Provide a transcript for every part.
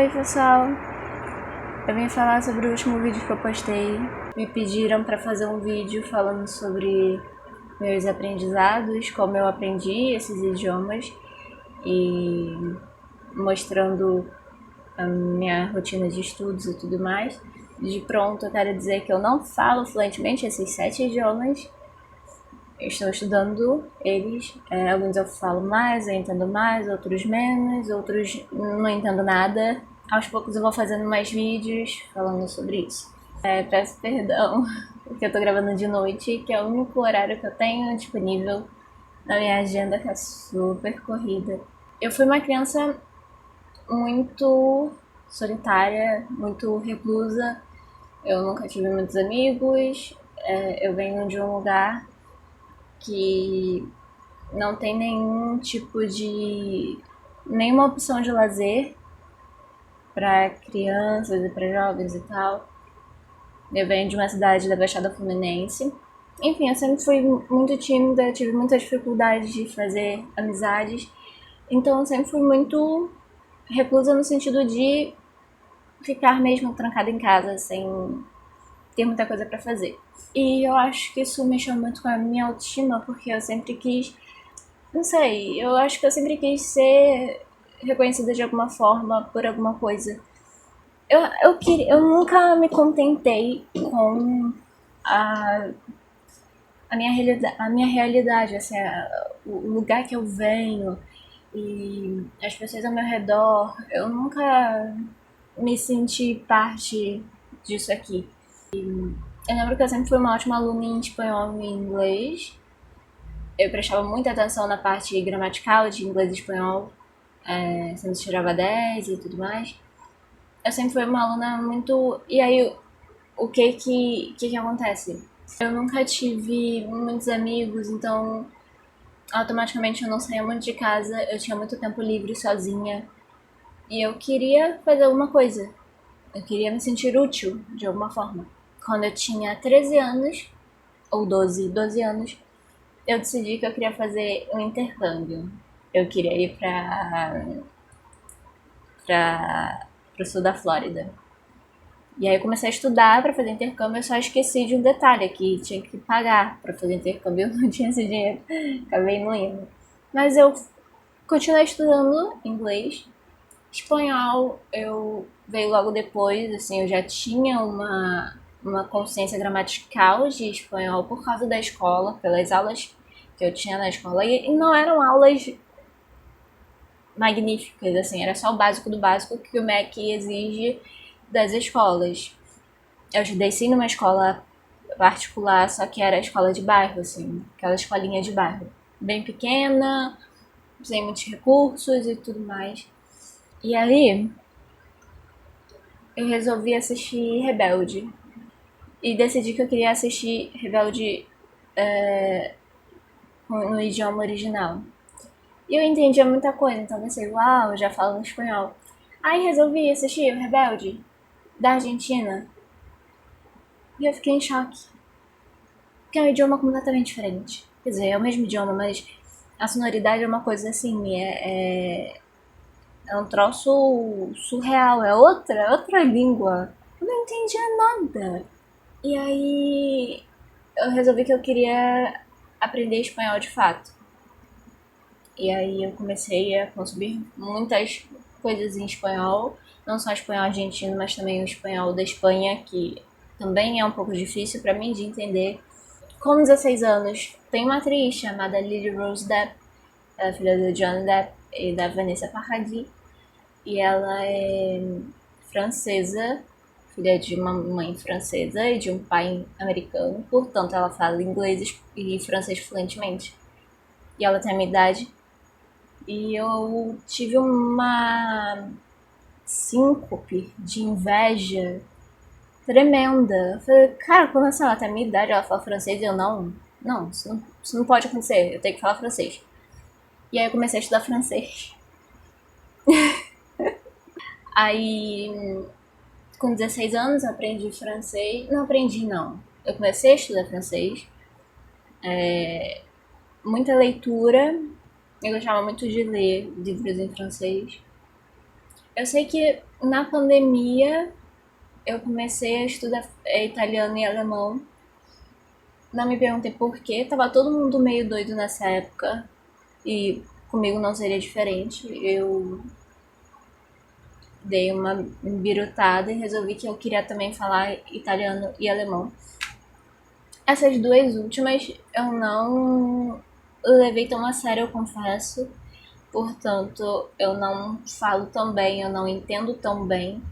Oi pessoal, eu vim falar sobre o último vídeo que eu postei. Me pediram para fazer um vídeo falando sobre meus aprendizados, como eu aprendi esses idiomas e mostrando a minha rotina de estudos e tudo mais. De pronto eu quero dizer que eu não falo fluentemente esses 7 idiomas. Eu estou estudando eles, alguns eu falo mais, eu entendo mais, outros menos, outros não entendo nada. Aos poucos eu vou fazendo mais vídeos falando sobre isso. Peço perdão, porque eu tô gravando de noite, que é o único horário que eu tenho disponível na minha agenda, que é super corrida. Eu fui uma criança muito solitária, muito reclusa, eu nunca tive muitos amigos, eu venho de um lugar que não tem nenhum tipo de... nenhuma opção de lazer para crianças e para jovens e tal. Eu venho de uma cidade da Baixada Fluminense. Enfim, eu sempre fui muito tímida, tive muita dificuldade de fazer amizades. Então eu sempre fui muito reclusa no sentido de ficar mesmo trancada em casa, sem ter muita coisa pra fazer. E eu acho que isso mexeu muito com a minha autoestima, porque eu sempre quis... não sei, eu acho que eu sempre quis ser reconhecida de alguma forma por alguma coisa. Eu nunca me contentei com a, a minha realidade, assim, o lugar que eu venho e as pessoas ao meu redor. Eu nunca me senti parte disso aqui. Eu lembro que eu sempre fui uma ótima aluna em espanhol e inglês. Eu prestava muita atenção na parte gramatical de inglês e espanhol, sempre tirava 10 e tudo mais. Eu sempre fui uma aluna muito... E aí, o que acontece? Eu nunca tive muitos amigos, então automaticamente eu não saía muito de casa, eu tinha muito tempo livre sozinha. E eu queria fazer alguma coisa. Eu queria me sentir útil, de alguma forma. Quando eu tinha 13 anos, ou 12 anos, eu decidi que eu queria fazer um intercâmbio. Eu queria ir pro sul da Flórida. E aí eu comecei a estudar para fazer intercâmbio, eu só esqueci de um detalhe, que tinha que pagar para fazer intercâmbio, eu não tinha esse dinheiro, acabei não indo. Mas eu continuei estudando inglês. Espanhol eu veio logo depois, assim, eu já tinha uma consciência gramatical de espanhol por causa da escola, pelas aulas que eu tinha na escola, e não eram aulas magníficas, assim, era só o básico do básico que o MEC exige das escolas. Eu estudei sim numa escola particular, só que era escola de bairro, assim, aquela escolinha de bairro, bem pequena, sem muitos recursos e tudo mais. E aí, eu resolvi assistir Rebelde. E decidi que eu queria assistir Rebelde no idioma original. E eu entendia muita coisa, então pensei, uau, eu já falo no espanhol. Aí resolvi assistir o Rebelde da Argentina. E eu fiquei em choque. Porque é um idioma completamente diferente. Quer dizer, é o mesmo idioma, mas a sonoridade é uma coisa assim, é um troço surreal, é outra língua. Eu não entendia nada. E aí eu resolvi que eu queria aprender espanhol de fato. E aí eu comecei a consumir muitas coisas em espanhol, não só espanhol argentino, mas também o espanhol da Espanha, que também é um pouco difícil para mim de entender. Com 16 anos, tem uma atriz chamada Lily Rose Depp, ela é filha do John Depp e da Vanessa Paradis, e ela é francesa, filha de uma mãe francesa e de um pai americano, portanto ela fala inglês e francês fluentemente. E ela tem a minha idade. E eu tive uma síncope de inveja tremenda. Eu falei, cara, como assim? Ela tem a minha idade, ela fala francês e eu não. Não, isso não pode acontecer, eu tenho que falar francês. E aí eu comecei a estudar francês. Aí, com 16 anos, eu aprendi francês. Não aprendi, não. Eu comecei a estudar francês. Muita leitura. Eu gostava muito de ler livros em francês. Eu sei que na pandemia eu comecei a estudar italiano e alemão. Não me perguntei por quê, tava todo mundo meio doido nessa época e comigo não seria diferente. Eu dei uma birutada e resolvi que eu queria também falar italiano e alemão. Essas duas últimas eu não levei tão a sério, eu confesso. Portanto, eu não falo tão bem, eu não entendo tão bem,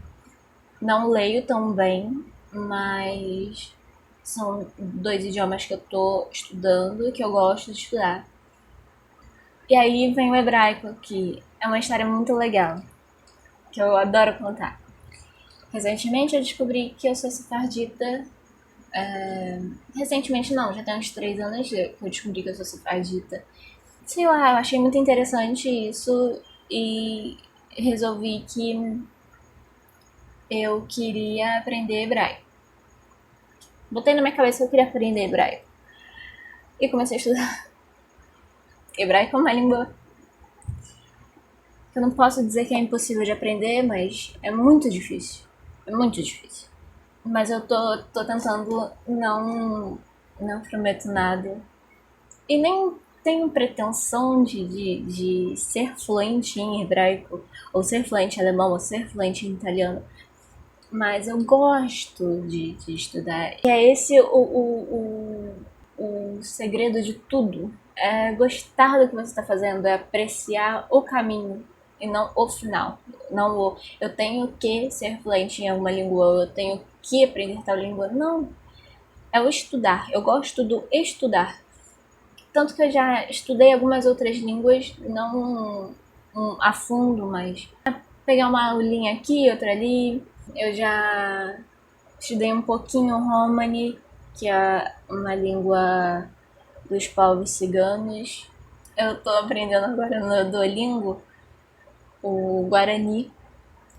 não leio tão bem, mas são dois idiomas que eu tô estudando e que eu gosto de estudar. E aí vem o hebraico, que é uma história muito legal, que eu adoro contar. Recentemente eu descobri que eu sou sefardita. Recentemente não, já tem uns 3 anos que eu descobri que eu sou sefardita. Sei lá, eu achei muito interessante isso e resolvi que eu queria aprender hebraico. Botei na minha cabeça que eu queria aprender hebraico. E comecei a estudar. Hebraico é uma língua que eu não posso dizer que é impossível de aprender, mas é muito difícil. É muito difícil. Mas eu tô tentando, não prometo nada. E nem tenho pretensão de ser fluente em hebraico, ou ser fluente em alemão, ou ser fluente em italiano. Mas eu gosto de estudar. E é esse o segredo de tudo. É gostar do que você está fazendo, é apreciar o caminho e não o final. Não o eu tenho que ser fluente em alguma língua, ou eu tenho que aprender tal língua. Não. É o estudar. Eu gosto do estudar. Tanto que eu já estudei algumas outras línguas, não a fundo, mas pegar uma aulinha aqui, outra ali. Eu já estudei um pouquinho Romani, que é uma língua dos povos ciganos. Eu tô aprendendo agora no Duolingo o Guarani,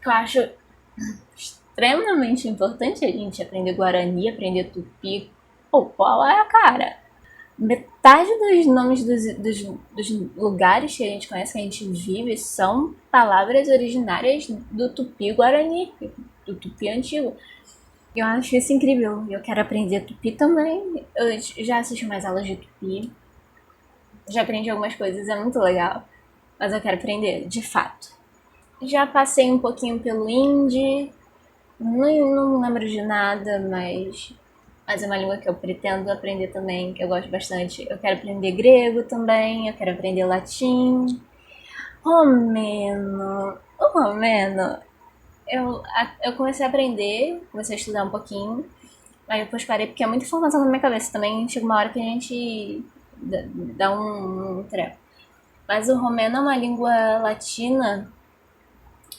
que eu acho extremamente importante a gente aprender Guarani, aprender Tupi. Pô, qual é a cara? Metade dos nomes dos lugares que a gente conhece, que a gente vive, são palavras originárias do Tupi-Guarani, do Tupi antigo. Eu acho isso incrível. Eu quero aprender Tupi também. Eu já assisti mais aulas de Tupi. Já aprendi algumas coisas, é muito legal. Mas eu quero aprender, de fato. Já passei um pouquinho pelo Hindi. Não lembro de nada, mas é uma língua que eu pretendo aprender também, que eu gosto bastante. Eu quero aprender grego também, eu quero aprender latim. Romeno. O romeno, eu comecei a aprender, comecei a estudar um pouquinho, mas depois parei porque é muita informação na minha cabeça também. Chega uma hora que a gente dá um treco. Mas o romeno é uma língua latina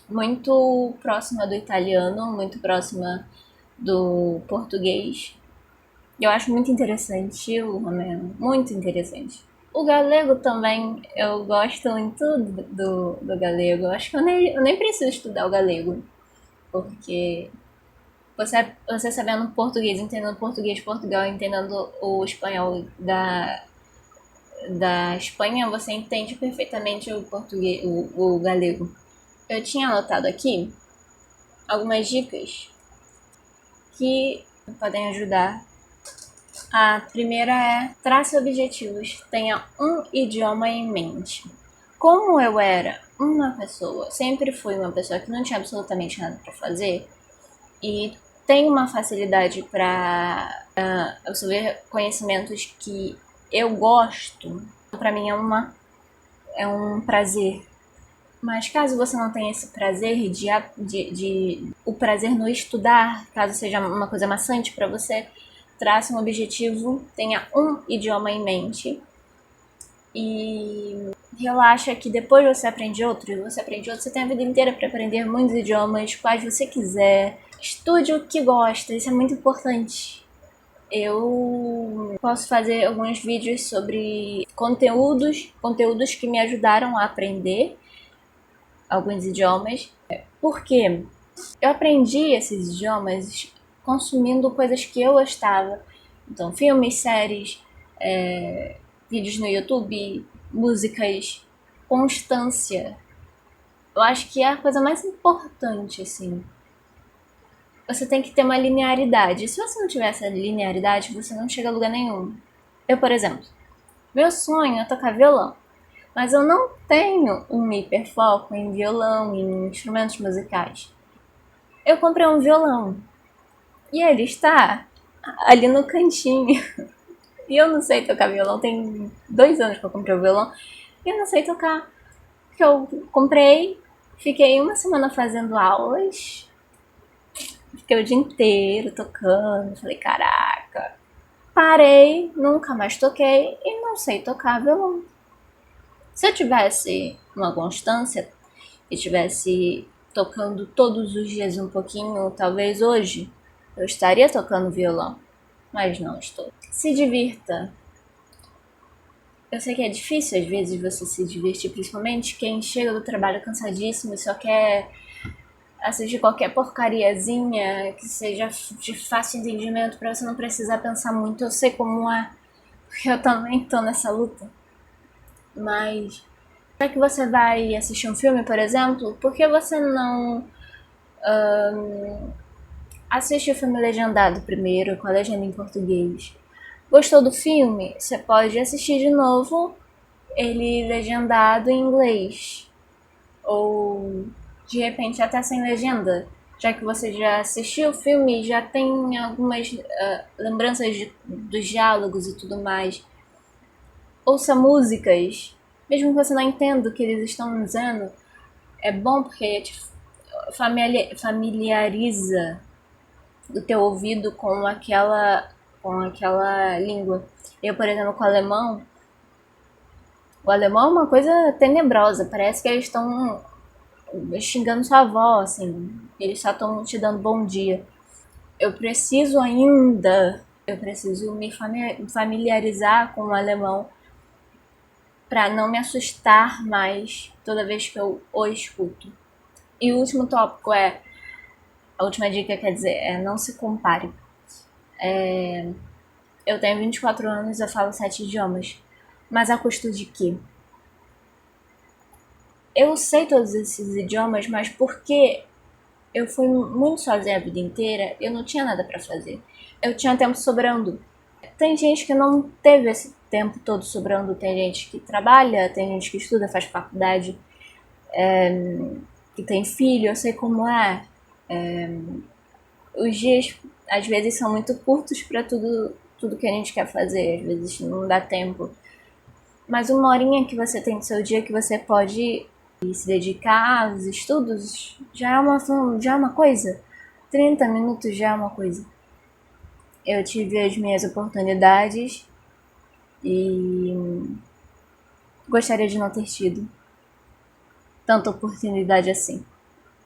muito próxima do italiano, muito próxima do português. Eu acho muito interessante o romeno, muito interessante. O galego também, eu gosto muito do galego. Eu acho que eu nem preciso estudar o galego, porque você sabendo português, entendendo português de Portugal, entendendo o espanhol da Espanha, você entende perfeitamente o português, o galego. Eu tinha anotado aqui algumas dicas que podem ajudar. A primeira é trace objetivos, tenha um idioma em mente. Como eu era uma pessoa, sempre fui uma pessoa que não tinha absolutamente nada para fazer e tenho uma facilidade para absorver conhecimentos que eu gosto, para mim é um prazer. Mas caso você não tenha esse prazer o prazer no estudar, caso seja uma coisa maçante para você, trace um objetivo, tenha um idioma em mente e relaxa que depois você aprende outro, você tem a vida inteira para aprender muitos idiomas, quais você quiser. Estude o que gosta, isso é muito importante. Eu posso fazer alguns vídeos sobre conteúdos que me ajudaram a aprender alguns idiomas. Porque eu aprendi esses idiomas consumindo coisas que eu gostava. Então, filmes, séries, vídeos no YouTube, músicas, constância. Eu acho que é a coisa mais importante, assim. Você tem que ter uma linearidade. Se você não tiver essa linearidade, você não chega a lugar nenhum. Eu, por exemplo, meu sonho é tocar violão. Mas eu não tenho um hiperfoco em violão, em instrumentos musicais. Eu comprei um violão. E ele está ali no cantinho. E eu não sei tocar violão. Tem 2 anos que eu comprei o violão. E eu não sei tocar. Porque eu comprei, fiquei uma semana fazendo aulas. Fiquei o dia inteiro tocando. Falei, caraca. Parei, nunca mais toquei e não sei tocar violão. Se eu tivesse uma constância e tivesse tocando todos os dias um pouquinho, talvez hoje eu estaria tocando violão, mas não estou. Se divirta. Eu sei que é difícil às vezes você se divertir, principalmente quem chega do trabalho cansadíssimo e só quer assistir qualquer porcariazinha que seja de fácil entendimento pra você não precisar pensar muito. Eu sei como é, porque eu também tô nessa luta. Mas já que você vai assistir um filme, por exemplo, por que você não assiste o filme legendado primeiro, com a legenda em português? Gostou do filme? Você pode assistir de novo ele legendado em inglês. Ou de repente até sem legenda. Já que você já assistiu o filme e já tem algumas lembranças dos diálogos e tudo mais. Ouça músicas, mesmo que você não entenda o que eles estão dizendo, é bom porque te familiariza o teu ouvido com aquela língua. Eu, por exemplo, com o alemão é uma coisa tenebrosa, parece que eles estão xingando sua avó, assim, eles só estão te dando bom dia. Eu preciso me familiarizar com o alemão para não me assustar mais toda vez que eu o escuto. E o último tópico a última dica quer dizer, não se compare. Eu tenho 24 anos, eu falo 7 idiomas. Mas a custo de quê? Eu sei todos esses idiomas, mas porque eu fui muito sozinha a vida inteira, eu não tinha nada pra fazer. Eu tinha tempo sobrando. Tem gente que não teve esse tempo todo sobrando, tem gente que trabalha, tem gente que estuda, faz faculdade, que tem filho, eu sei como é. Os dias às vezes são muito curtos para tudo que a gente quer fazer, às vezes não dá tempo. Mas uma horinha que você tem no seu dia que você pode se dedicar aos estudos já é uma coisa. 30 minutos já é uma coisa. Eu tive as minhas oportunidades e gostaria de não ter tido tanta oportunidade assim.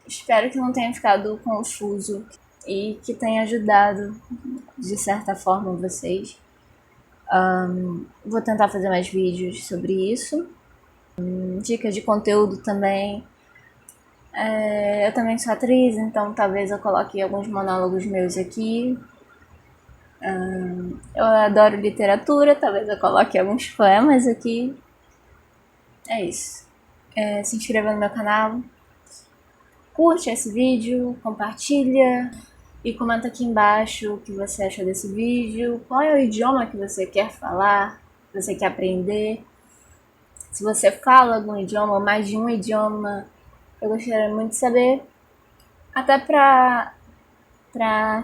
Espero que não tenha ficado confuso e que tenha ajudado de certa forma vocês. Vou tentar fazer mais vídeos sobre isso. Dicas de conteúdo também. Eu também sou atriz, então talvez eu coloque alguns monólogos meus aqui. Eu adoro literatura, talvez eu coloque alguns poemas aqui. É isso. Se inscreva no meu canal, curte esse vídeo, compartilha e comenta aqui embaixo o que você achou desse vídeo, qual é o idioma que você quer falar, que você quer aprender. Se você fala algum idioma ou mais de um idioma, eu gostaria muito de saber, até pra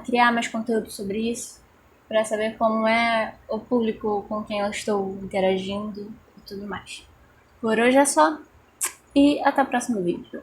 criar mais conteúdo sobre isso, pra saber como é o público com quem eu estou interagindo e tudo mais. Por hoje é só, e até o próximo vídeo.